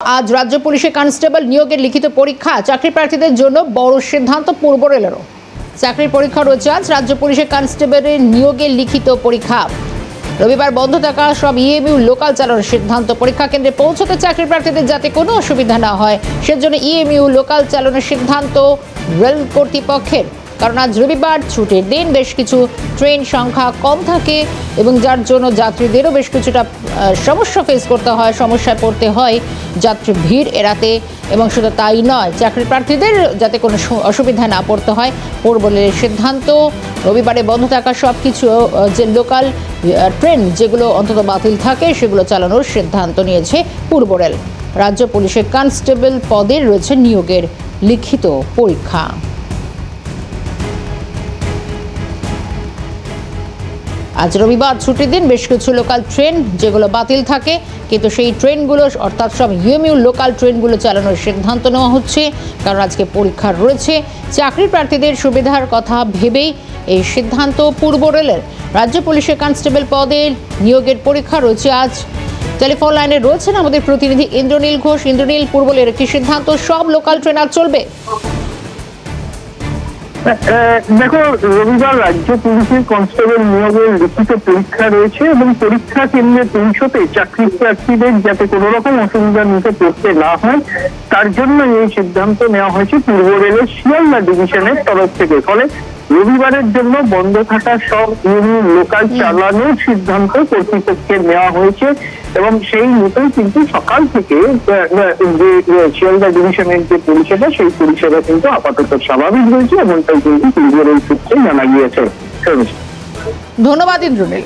আজ রাজ্য পুলিশে কনস্টেবল নিয়োগের লিখিত পরীক্ষা চাকরি প্রার্থীদের জন্য বড় সিদ্ধান্ত পূর্ব রেলেরও। চাকরির পরীক্ষা রয়েছে আজ রাজ্য পুলিশে কনস্টেবলের নিয়োগের লিখিত পরীক্ষা। রবিবার বন্ধ থাকা সব ইএমইউ লোকাল চালানোর সিদ্ধান্ত। পরীক্ষা কেন্দ্রে পৌঁছতে চাকরি প্রার্থীদের যাতে কোনো অসুবিধা না হয় সেজন্য ইএমইউ লোকাল চালানোর সিদ্ধান্ত রেল কর্তৃপক্ষের। কারণ আজ রবিবার ছুটির দিন, বেশ কিছু ট্রেন সংখ্যা কম থাকে এবং যার জন্য যাত্রীদেরও বেশ কিছুটা সমস্যা ফেস করতে হয়, সমস্যায় পড়তে হয় যাত্রী ভিড় এড়াতে। এবং শুধু তাই নয়, চাকরি প্রার্থীদের যাতে কোনো অসুবিধা না পড়তে হয় পূর্ব রেলের সিদ্ধান্ত। রবিবারে বন্ধ থাকা সব কিছু যে লোকাল ট্রেন যেগুলো অন্তত বাতিল থাকে সেগুলো চালানোর সিদ্ধান্ত নিয়েছে পূর্ব রেল। রাজ্য পুলিশের কনস্টেবল পদে রয়েছে নিয়োগের লিখিত পরীক্ষা। আজ রবিবার ছুটির দিন, বেশ কিছু লোকাল ট্রেন যেগুলো বাতিল থাকে, কিন্তু সেই ট্রেনগুলো অর্থাৎ সব ইএমইউ লোকাল ট্রেনগুলো চালানোর সিদ্ধান্ত নেওয়া হচ্ছে। কারণ আজকে পরীক্ষা রয়েছে। চাকরি প্রার্থীদের সুবিধার কথা ভেবেই এই সিদ্ধান্ত পূর্ব রেলের। রাজ্য পুলিশের কনস্টেবল পদে নিয়োগের পরীক্ষা রয়েছে আজ। টেলিফোন লাইনে রয়েছেন আমাদের প্রতিনিধি ইন্দ্রনীল ঘোষ। ইন্দ্রনীল, পূর্ব রেলের কি সিদ্ধান্ত, সব লোকাল ট্রেন আজ চলবে? দেখো, রবিবার রাজ্য পুলিশের কনস্টেবল নিয়োগের লিখিত পরীক্ষা রয়েছে এবং পরীক্ষা কেন্দ্রে পৌঁছতে চাকরি প্রার্থীদের যাতে কোনো রকম অসুবিধার মুখে পড়তে না হয় তার জন্য এই সিদ্ধান্ত নেওয়া হয়েছে পূর্ব রেলের শিয়ালদা ডিভিশনের তরফ থেকে। ফলে রবিবারের জন্য বন্ধ থাকা সব লোকাল চালানোর সিদ্ধান্ত কর্তৃপক্ষের নেওয়া হয়েছে এবং সেই মতোই কিন্তু সকাল থেকে যে শিয়ালদা ডিভিশনের যে পরিষেবা সেই পরিষেবা কিন্তু আপাতত স্বাভাবিক রয়েছে, এমনটাই কিন্তু পূর্ব রেল সূত্রে জানা গিয়েছে। ধন্যবাদ ইন্দ্রনীল।